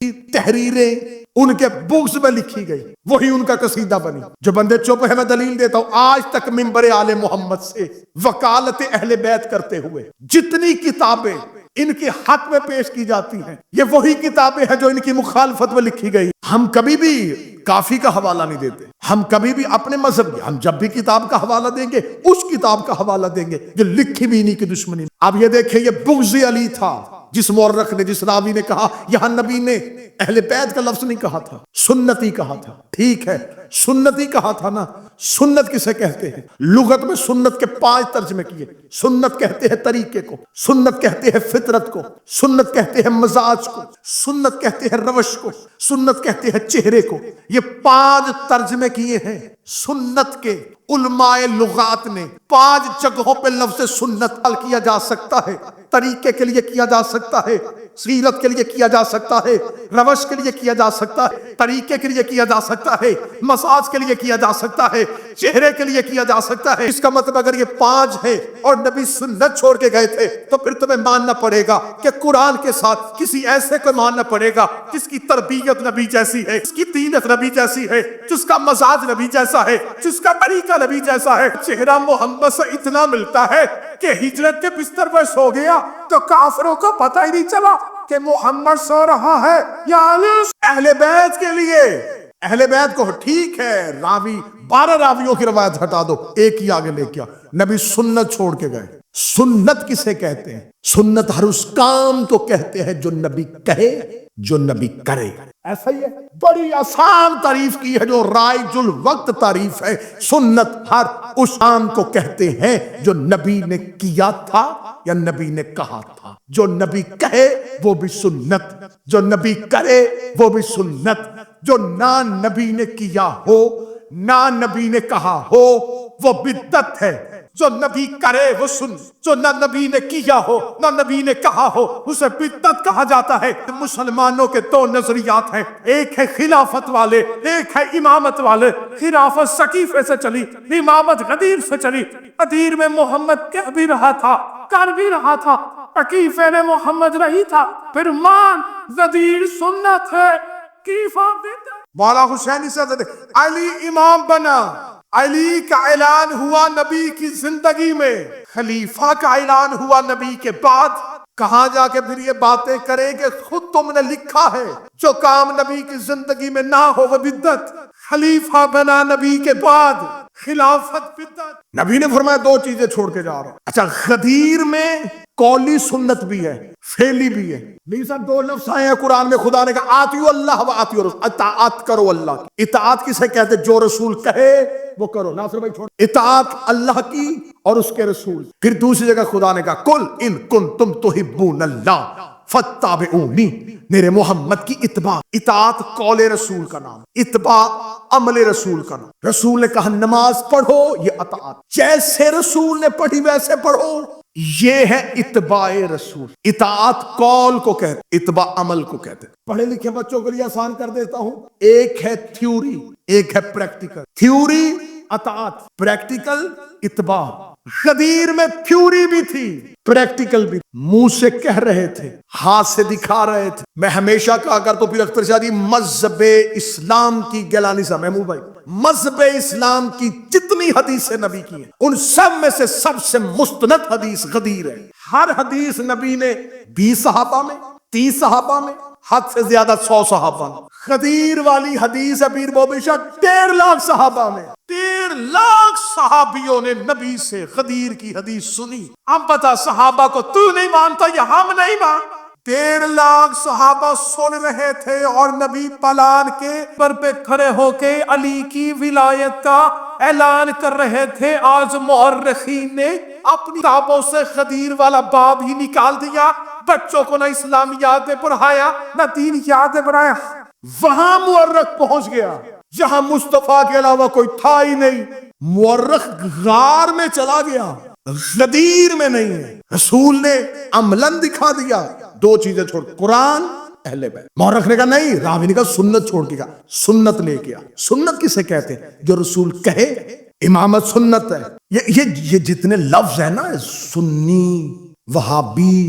تحریریں ان کے بکس میں لکھی گئی، وہی ان کا قصیدہ بنی۔ جو بندے چپ ہے میں دلیل دیتا ہوں، آج تک منبر آل محمد سے وکالت اہل بیت کرتے ہوئے جتنی کتابیں ان کے حق میں پیش کی جاتی ہیں، یہ وہی کتابیں ہیں جو ان کی مخالفت میں لکھی گئی۔ ہم کبھی بھی کافی کا حوالہ نہیں دیتے، ہم کبھی بھی اپنے مذہب کی، ہم جب بھی کتاب کا حوالہ دیں گے اس کتاب کا حوالہ دیں گے جو لکھی بھی انہی کی دشمنی۔ اب یہ دیکھیں، یہ بغض علی تھا، جس مورخ نے، جس راوی نے کہا یہاں نبی نے اہل بیت کا لفظ نہیں کہا تھا، سنتی کہا تھا۔ ٹھیک ہے، سنتی کہا تھا نا، سنت کسے کہتے ہیں؟ لغت میں سنت کے 5 ترجمے کیے۔ سنت کہتے ہیں طریقے کو، سنت کہتے ہیں فطرت کو، سنت کہتے ہیں مزاج کو، سنت کہتے ہیں روش کو، سنت کہتے ہیں چہرے کو۔ یہ 5 ترجمے کیے ہیں سنت کے علماء لغات نے۔ 5 جگہوں پہ لفظ سنت کیا جا سکتا ہے، طریقے کے لیے کیا جا سکتا ہے، سیرت کے لیے کیا جا سکتا ہے، روش کے لیے کیا جا سکتا ہے، طریقے کے لیے کیا جا سکتا ہے، مساج کے لیے کیا جا سکتا ہے، چہرے کے لیے کیا جا سکتا ہے۔ اس کا مطلب اگر یہ 5 ہے اور نبی سنت چھوڑ کے گئے تھے تو پھر تمہیں ماننا پڑے گا کہ قرآن کے ساتھ کسی ایسے کو ماننا پڑے گا جس کی تربیت نبی جیسی ہے، جس کی دینت نبی جیسی ہے، جس کا مزاج نبی جیسا ہے، جس کا طریقہ نبی جیسا ہے۔ چہرہ محمد سے اتنا ملتا ہے کہ ہجرت کے بستر پر سو گیا تو کافروں کو پتہ ہی نہیں چلا کہ محمد سو رہا ہے۔ یعنی اہل بیت کے لیے، اہل بیت کو ٹھیک ہے راوی 12 راویوں کی روایت ہٹا دو، ایک ہی آگے لے کیا، نبی سنت چھوڑ کے گئے۔ سنت کسے کہتے ہیں؟ سنت ہر اس کام کو کہتے ہیں جو نبی کہے، جو نبی کرے۔ ایسا ہی ہے، بڑی آسان تعریف کی ہے جو رائج الوقت تعریف ہے۔ سنت ہر اس کام کو کہتے ہیں جو نبی نے کیا تھا یا نبی نے کہا تھا۔ جو نبی کہے وہ بھی سنت، جو نبی کرے وہ بھی سنت۔ جو نہ نبی نے کیا ہو، نہ نبی نے کہا ہو، وہ بدعت ہے۔ جو نبی کرے وہ سن، جو نہ نبی نے کیا ہو نہ نبی نے کہا ہو اسے بدعت کہا جاتا ہے۔ مسلمانوں کے 2 نظریات ہیں، ایک ہے خلافت والے، ایک ہے امامت والے۔ خلافت سقیفے سے چلی، امامت غدیر سے چلی۔ غدیر میں محمد کہہ بھی رہا تھا، کر بھی رہا تھا، سقیفے میں محمد نہیں تھا۔ پھر مان، غدیر سنت ہے، سقیفہ بدعت۔ مولا حسینی سے علی امام بنا، علی کا اعلان ہوا نبی کی زندگی میں، خلیفہ کا اعلان ہوا نبی کے بعد۔ کہاں جا کے پھر یہ باتیں کریں کہ خود تم نے لکھا ہے جو کام نبی کی زندگی میں نہ ہو وہ بدعت، خلیفہ بنا نبی کے بعد، خلافت بدعت۔ نبی نے فرمایا 2 چیزیں چھوڑ کے جا رہا ہوں۔ اچھا، غدیر میں قولی سنت بھی ہے، فعلی بھی ہے۔ نہیں سر، 2 لفظ آئے ہیں قرآن میں، خدا نے کہا آتیو اللہ و آتیو رسول، اطاعت کرو اللہ کی۔ اطاعت کسے کہتے؟ جو رسول کہے وہ کرو۔ ناصر بھائی چھوڑ، اطاعت اللہ کی اور اس کے رسول۔ پھر دوسری جگہ خدا نے کہا قل ان کنتم تحبون اللہ فاتبعونی، میرے محمد کی اتباع۔ اطاعت قول رسول کا نام، اتباع عمل رسول کا نام۔ رسول نے کہا نماز پڑھو، یہ اطاعت، جیسے رسول نے پڑھی ویسے پڑھو، یہ ہے اتباع رسول۔ اطاعت قول کو کہتے، اتباع عمل کو کہتے۔ پڑھے لکھے بچوں کے لیے آسان کر دیتا ہوں، ایک ہے تھیوری، ایک ہے پریکٹیکل۔ تھیوری اطاعت، پریکٹیکل اتباع۔ غدیر میں تھیوری بھی تھی، پریکٹیکل بھی، منہ سے کہہ رہے تھے، ہاتھ سے دکھا رہے تھے۔ میں ہمیشہ کہا کرتا ہوں، پھر اختر شاہی مذہب اسلام کی گیلانی صاحب محمود بھائی، مذہب اسلام کی جتنی حدیثیں نبی کی ہیں ان سب میں سے سب سے مستند حدیث غدیر ہے۔ ہر حدیث نبی نے 20 صحابہ میں، 30 صحابہ میں، حد سے زیادہ 100 صحابہ میں۔ غدیر والی حدیث ہے پیر بوبی شاہ 1.5 لاکھ صحابہ میں، 1.5 لاکھ صحابیوں نے نبی سے غدیر کی حدیث سنی۔ اب بتا صحابہ کو تو نہیں مانتا یا ہم نہیں مانتے؟ 1.5 لاکھ صحابہ سن رہے تھے اور نبی پلان کے پر پہ کھڑے ہو کے علی کی ولایت کا اعلان کر رہے تھے۔ آج مورخین نے اپنی کتابوں سے غدیر والا باب ہی نکال دیا، بچوں کو نہ اسلام یاد میں پڑھایا نہ دین یاد میں پڑھایا۔ وہاں مورخ پہنچ گیا جہاں مصطفیٰ کے علاوہ کوئی تھا ہی نہیں۔ مورخ غار میں چلا گیا، غدیر میں نہیں ہے۔ رسول نے عملاً دکھا دیا، 2 چیزیں چھوڑ، قرآن، اہل بیت۔ مورخ نے کہا نہیں، راوی نے کہا سنت چھوڑ کے گیا، سنت لے کے آ۔ سنت کسے کہتے ہیں؟ جو رسول کہے، امامت سنت ہے۔ یہ جتنے لفظ ہیں نا، سنی، وہابی،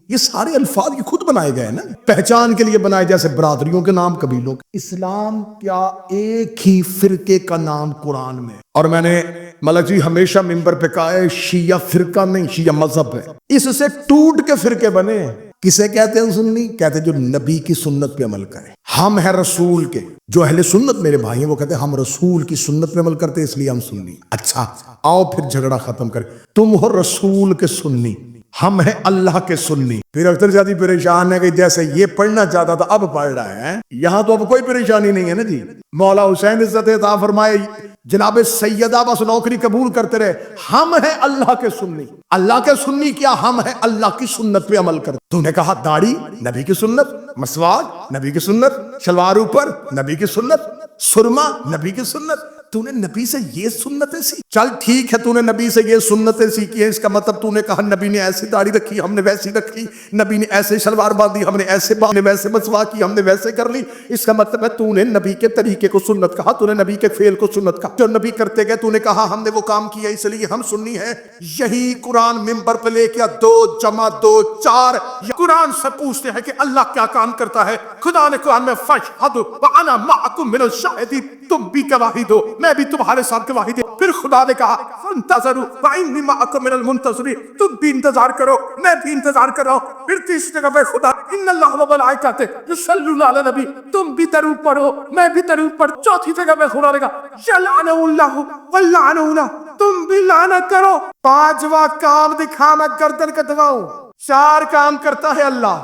یہ سارے الفاظ یہ خود بنائے گئے نا، پہچان کے لیے بنائے، جیسے برادریوں کے نام، قبیلوں کے۔ اسلام کیا ایک ہی فرقے کا نام قرآن میں، اور میں نے ملک جی ہمیشہ ممبر پہ کہا ہے، شیعہ فرقہ نہیں، شیعہ مذہب ہے، اس سے ٹوٹ کے فرقے بنے ہیں۔ کسے کہتے ہیں سنی؟ کہتے ہیں جو نبی کی سنت پہ عمل کرے۔ ہم ہیں رسول کے، جو اہل سنت میرے بھائی ہیں وہ کہتے ہیں ہم رسول کی سنت پہ عمل کرتے اس لیے ہم سنی۔ اچھا آؤ پھر جھگڑا ختم کریں، تم ہو رسول کے سنی، ہم ہیں اللہ کے سنی۔ پھر اختر زیادی پریشان ہے کہ جیسے یہ پڑھنا چاہتا تھا اب پڑھ رہا ہے، یہاں تو اب کوئی پریشانی نہیں ہے نا جی۔ مولا حسین عزت عطا فرمائے، جناب سیدہ بس نوکری قبول کرتے رہے، ہم ہیں اللہ کے سنی۔ اللہ کے سنی کیا؟ ہم ہیں اللہ کی سنت پہ عمل کرتے۔ تو نے کہا داڑھی نبی کی سنت، مسواک نبی کی سنت، شلوار اوپر نبی کی سنت، سرما نبی کی سنت۔ تو نے نبی سے یہ سنتیں سیکھی؟ چل ٹھیک ہے، تو نے نبی سے یہ سنتیں سیکھی ہیں، اس کا مطلب تو نے کہا نبی نے ایسی داڑھی رکھی ہم نے ویسی رکھی، نبی نے ایسے شلوار باندھی ہم نے ایسے باندھی، ویسے مسواک کی ہم نے ویسے کر لی۔ اس کا مطلب ہے تو نے نبی کے طریقے کو سنت کہا، تو نے نبی کے فعل کو سنت کہا، جو نبی کرتے گئے تو نے کہا ہم نے وہ کام کیا اس لیے ہم سنی ہیں۔ یہی قرآن ممبر پہ لے کے 2 + 2 4 قرآن سے پوچھتے ہیں کہ اللہ کیا کام کرتا ہے۔ خدا نے قرآن میں فَاشْهَدُوا وَأَنَا مَعَكُم مِّنَ الشَّاهِدِينَ، تم بھی گواہی دو میں بھی تمہارے ساتھ گواہی دے۔ پھر خدا نے کہا فَانْتَظِرُوا وَإِنِّي مَعَكُم مِّنَ الْمُنتَظِرِينَ، تم بھی انتظار کرو میں بھی انتظار کر رہا ہوں۔ پھر تیسری جگہ پہ خدا ان اللہ وملائکتہ یصلون علی النبی، تم بھی درود پڑھو میں بھی درود پڑھ۔ چوتھی جگہ پہ خدا نے کہا یلعنہ اللہ ولعنون، تم بھی لعنت کرو۔ 5واں کام دکھا میں گردن کٹواؤں۔ 4 کام کرتا ہے اللہ،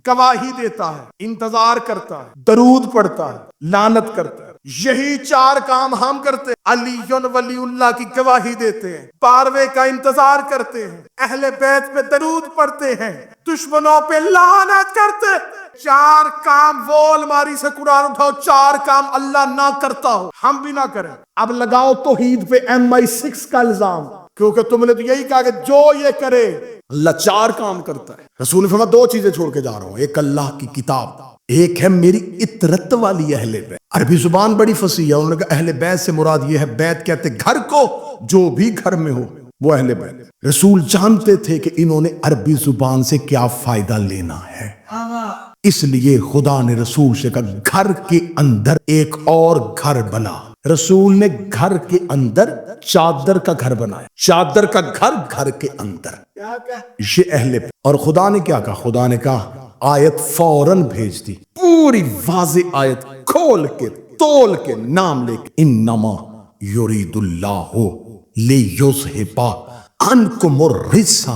گواہی دیتا ہے، انتظار کرتا ہے، درود پڑھتا ہے، لعنت کرتا ہے۔ یہی 4 کام ہم کرتے ہیں۔ علی ولی اللہ کی گواہی دیتے ہیں، 12ویں کا انتظار کرتے ہیں، اہل بیت پہ درود پڑھتے ہیں، دشمنوں پہ لعنت کرتے ہیں۔ 4 کام وہ الماری سے قرآن اٹھاؤ، 4 کام اللہ نہ کرتا ہو ہم بھی نہ کریں۔ اب لگاؤ توحید پہ MI6 کا الزام، کیونکہ تم نے تو یہی کہا کہ جو یہ کرے اللہ 4 کام کرتا ہے۔ رسول نے فرمایا 2 چیزیں چھوڑ کے جا رہا ہوں، ایک اللہ کی کتاب، ایک ہے میری اطرت والی اہل بیت۔ عربی زبان بڑی فصیح ہے، انہوں نے کہا اہل بیت سے مراد یہ ہے، بیت کہتے گھر کو، جو بھی گھر میں ہو وہ اہل بیت۔ رسول جانتے تھے کہ انہوں نے عربی زبان سے کیا فائدہ لینا ہے، اس لیے خدا نے رسول سے کہا گھر کے اندر ایک اور گھر بنا۔ رسول نے گھر کے اندر چادر کا گھر بنایا، چادر کا گھر گھر کے اندر، یہ اہل بیت۔ اور خدا نے کیا کہا؟ خدا نے کہا آیت فوراً بھیج دی، پوری واضح آیت کھول کے تول کے نام لے کے، انما یرید اللہ لیذھب عنکم الرجس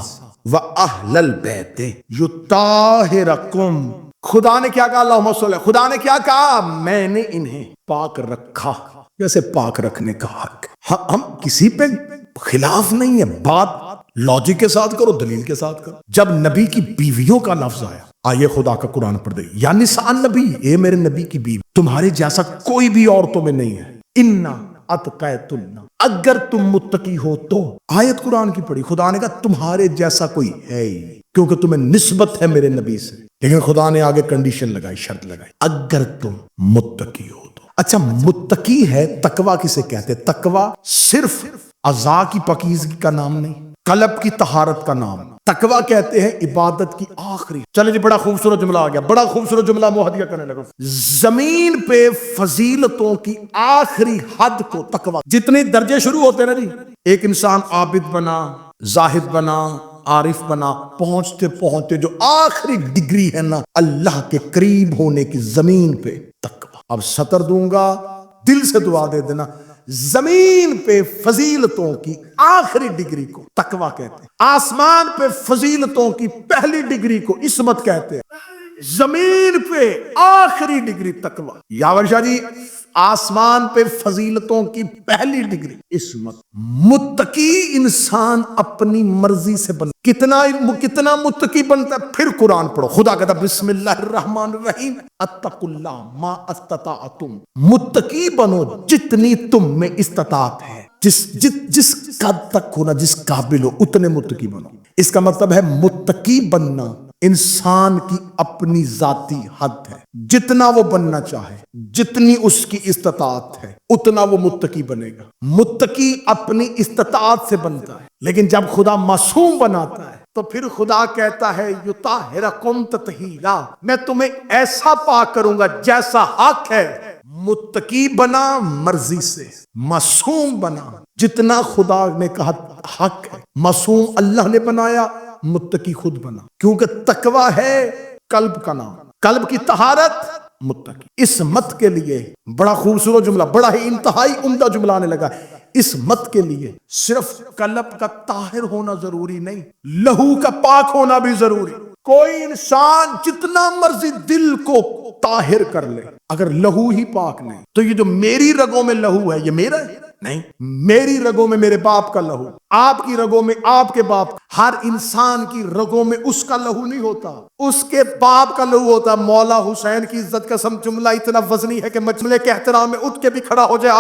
واہل البیت یطہرکم۔ خدا نے کیا کہا؟ اللہم صلی، خدا نے کیا کہا؟ میں نے انہیں پاک رکھا، جیسے پاک رکھنے کا حق۔ ہم کسی پہ خلاف نہیں ہے، بات لاجک کے ساتھ کرو، دلیل کے ساتھ کرو۔ جب نبی کی بیویوں کا لفظ آیا، آئیے خدا کا قرآن پڑھ دے، یا نساء نبی، اے میرے نبی کی بیوی، تمہارے جیسا کوئی بھی عورتوں میں نہیں ہے۔ انا اتقیتن، اگر تم متقی ہو تو۔ آیت قرآن کی پڑھی، خدا نے کہا تمہارے جیسا کوئی ہے ہی، کیونکہ تمہیں نسبت ہے میرے نبی سے۔ لیکن خدا نے آگے کنڈیشن لگائی، شرط لگائی، اگر تم متقی ہو تو۔ اچھا متقی ہے، تقوی کسے کہتے؟ تقوی صرف اعضاء کی پاکیزگی کا نام نہیں، قلب کی طہارت کا نام۔ تقوی کہتے ہیں عبادت کی آخری۔ چلے جی بڑا خوبصورت جملہ آ گیا، بڑا خوبصورت جملہ مہدیہ کرنے لگا۔ زمین پہ فضیلتوں کی آخری حد کو تقوی، جتنے درجے شروع ہوتے ہیں نا جی، ایک انسان عابد بنا، زاہد بنا، عارف بنا، پہنچتے پہنچتے جو آخری ڈگری ہے نا اللہ کے قریب ہونے کی، زمین پہ تقوی۔ اب سطر دوں گا، دل سے دعا دے دینا، زمین پہ فضیلتوں کی آخری ڈگری کو تقوی کہتے ہیں، آسمان پہ فضیلتوں کی پہلی ڈگری کو عصمت کہتے ہیں، زمین پہ آخری ڈگری تقوی۔ یاور شاہ جی، آسمان پہ فضیلتوں کی پہلی ڈگری عصمت۔ متقی انسان اپنی مرضی سے بن، کتنا متقی بنتا ہے؟ پھر قرآن پڑھو، خدا کہتا بسم اللہ الرحمن الرحیم اتقوا اللہ ما استطعتم، متقی بنو جتنی تم میں استطاعت ہے، جس قد تک ہونا، جس قابل ہو اتنے متقی بنو۔ اس کا مطلب ہے متقی بننا انسان کی اپنی ذاتی حد ہے، جتنا وہ بننا چاہے، جتنی اس کی استطاعت ہے اتنا وہ متقی بنے گا۔ متقی اپنی استطاعت سے بنتا ہے، لیکن جب خدا معصوم بناتا ہے تو پھر خدا کہتا ہے یطہرکم تطہیرا، میں تمہیں ایسا پاک کروں گا جیسا حق ہے، متقی بنا مرضی سے، معصوم بنا جتنا خدا نے کہا حق ہے، معصوم اللہ نے بنایا، متقی خود بنا، کیونکہ تقوی ہے قلب کا نام، قلب کی طہارت متقی۔ اس مت کے لیے بڑا خوبصورت جملہ، بڑا ہی انتہائی عمدہ جملہ آنے لگا، اس مت کے لیے صرف قلب کا طاہر ہونا ضروری نہیں، لہو کا پاک ہونا بھی ضروری۔ کوئی انسان جتنا مرضی دل کو طاہر کر لے، اگر لہو ہی پاک نہیں، تو یہ جو میری رگوں میں لہو ہے یہ میرا ہے نہیں، میری رگوں میں میرے باپ کا لہو، آپ کی رگوں میں آپ کے باپ، ہر انسان کی رگوں میں اس کا لہو نہیں ہوتا، اس کے باپ کا لہو ہوتا۔ مولا حسین کی عزت کا سم جملہ اتنا وزنی ہے کہ مجملے کے احترام میں اٹھ کے بھی کھڑا ہو جائے۔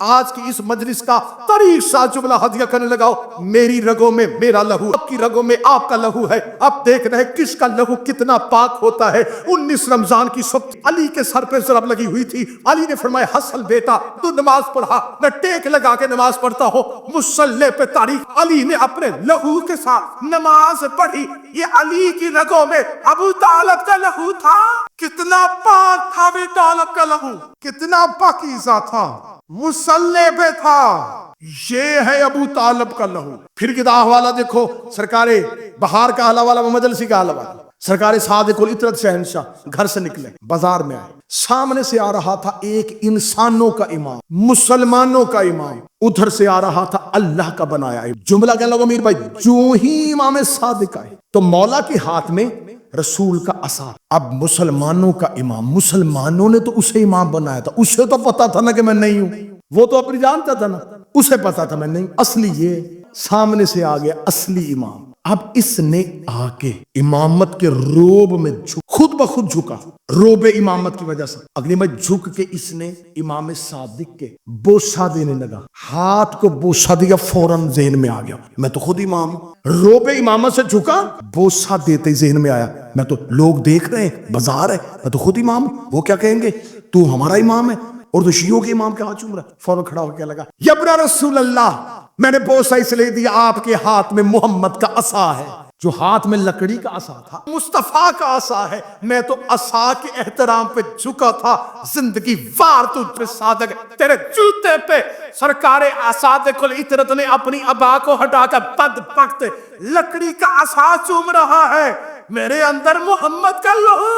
آج کی اس مجلس کا طریق سا جملہ ہدیہ کرنے لگاؤ، میری رگوں میں میرا لہو، آپ کی رگوں میں آپ کا لہو ہے۔ اب دیکھ رہے کس کا لہو کتنا پاک ہوتا ہے۔ 19 رمضان کی صبح علی کے سر پہ ضرب لگی ہوئی تھی، علی نے فرمایا حسن بیٹا تو نماز پڑھا، نہ ٹیک لگا کے نماز پڑھتا ہو، مصلی پہ تاریخ علی نے اپنے لہو کے ساتھ نماز پڑھی۔ یہ علی کی رگوں میں ابو طالب کا لہو تھا، کتنا پاک تھا ابو طالب کا لہو، کتنا پاکیزہ تھا، مصلی پہ تھا۔ یہ ہے ابو طالب کا لہو۔ پھر کدا حوالہ دیکھو، سرکار بہار کا حوالہ، مجلسی کا حوالہ، سرکار صادق العطرت شہنشاہ گھر سے نکلے، بازار میں آئے، سامنے سے آ رہا تھا ایک انسانوں کا امام، مسلمانوں کا امام، ادھر سے آ رہا تھا اللہ کا بنایا ہے۔ جملہ کہنے لگا میر بھائی، جو ہی امام صادق آئے تو مولا کے ہاتھ میں رسول کا عصا۔ اب مسلمانوں کا امام، مسلمانوں نے تو اسے امام بنایا تھا، اسے تو پتا تھا نا کہ میں نہیں ہوں، وہ تو اپنی جانتا تھا نا، اسے پتا تھا میں نہیں، اصلی یہ سامنے سے آ گیا اصلی امام۔ اب اس نے آ کے امامت کے روب میں خود بخود جھکا، روب امامت کی وجہ سے، اگلی میں جھک کے اس نے امام صادق کے بوسہ دینے لگا، ہاتھ کو بوسہ دیا، فوراً ذہن میں آ گیا میں تو خود امام ہوں۔ روب امامت سے جھکا، بوسہ دیتے ہی ذہن میں آیا میں تو، لوگ دیکھ رہے ہیں، بازار ہے، میں تو خود امام ہوں، وہ کیا کہیں گے تو ہمارا امام ہے، اور تو شیعوں کے امام کے ہاتھ چوم رہا ہے۔ فوراً کھڑا ہو کے لگا، یبنا رسول اللہ، میں نے بوسہ اس لیے دیا، آپ کے ہاتھ میں محمد کا عصا ہے، جو ہاتھ میں لکڑی کا عصا تھا مصطفیٰ کا عصا ہے، میں تو عصا کے احترام پہ جھکا تھا، زندگی وار تجھ پہ صادق، تیرے جوتے پہ سرکار صادق العطرت نے اپنی ابا کو ہٹا کر بدبخت لکڑی کا عصا چوم رہا ہے، میرے اندر محمد کا لہو۔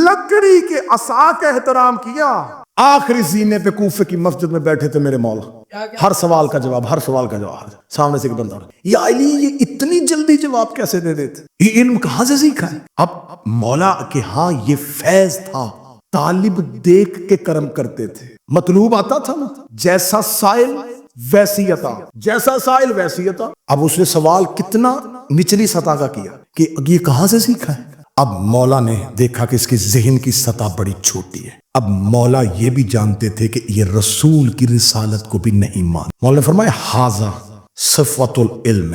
لکڑی کے عصا کا احترام کیا۔ آخری زینے پہ کوفے کی مسجد میں بیٹھے تھے میرے مولا، ہر سوال کا جواب، ہر سوال کا جواب، سامنے سے ایک بندہ، یا علی یہ اتنی جلدی جواب کیسے دے دیتے، یہ علم کہاں سے سیکھا ہے؟ اب مولا کہ ہاں یہ فیض تھا، طالب دیکھ کے کرم کرتے تھے، مطلوب آتا تھا نا، جیسا سائل ویسی عطا، جیسا سائل ویسی عطا۔ اب اس نے سوال کتنا نچلی سطح کا کیا کہ یہ کہاں سے سیکھا ہے۔ اب مولا نے دیکھا کہ اس کی ذہن کی سطح بڑی چھوٹی ہے، اب مولا یہ بھی جانتے تھے کہ یہ رسول کی رسالت کو بھی نہیں مان۔ مولا نے فرمایا ھذا صفوۃ العلم،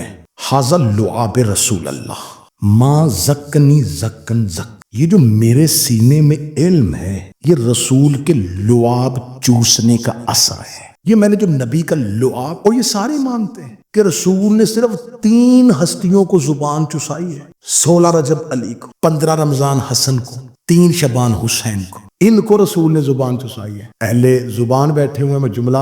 ھذا لعاب رسول اللہ، ما زکنی زکن زک، یہ جو میرے سینے میں علم ہے یہ رسول کے لعاب چوسنے کا اثر ہے، یہ میں نے جو نبی کا لعاب، اور یہ سارے مانتے ہیں کہ رسول نے صرف 3 ہستیوں کو زبان چسائی ہے، 16 رجب علی کو، 15 رمضان حسن کو، 3 شعبان حسین کو، ان کو رسول نے زبان چسائی ہے۔ اہل زبان بیٹھے ہوئے، میں جملہ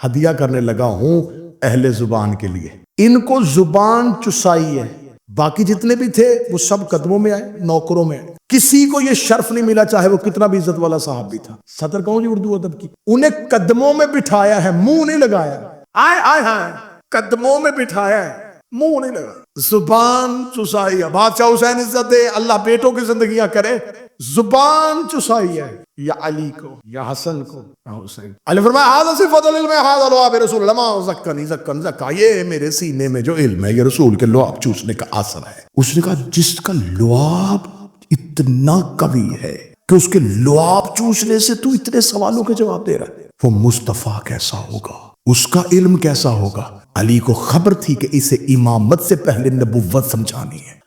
ہدیہ کرنے لگا ہوں اہل زبان کے لیے، ان کو زبان چسائی ہے، باقی جتنے بھی تھے وہ سب قدموں میں آئے، نوکروں میں آئے، کسی کو یہ شرف نہیں ملا چاہے وہ کتنا بھی عزت والا صاحب بھی تھا۔ صدر کہوں جی اردو ادب کی، انہیں قدموں میں بٹھایا ہے، منہ نہیں لگایا، آئے آئے آئے قدموں میں بٹھایا ہے، منہ نہیں لگا، زبان چسائی ہے۔ بادشاہ حسین عزت دے، اللہ بیٹوں کی زندگیاں کرے، زبان چسائی ہے، یا علی کو یا حسن کو یا حسین۔ علی فرمایا ھذا صفۃ العلم ھذا لعاب رسول اللہ، ما زکنی زکن زکا، یہ میرے سینے میں جو علم ہے یہ رسول کے لعاب چوسنے کا اثر ہے۔ اس نے کہا جس کا لعاب اتنا قوی ہے کہ اس کے لعاب چوسنے سے تو اتنے سوالوں کے جواب دے رہا ہے، وہ مصطفیٰ کیسا ہوگا، اس کا علم کیسا ہوگا۔ علی کو خبر تھی کہ اسے امامت سے پہلے نبوت سمجھانی ہے،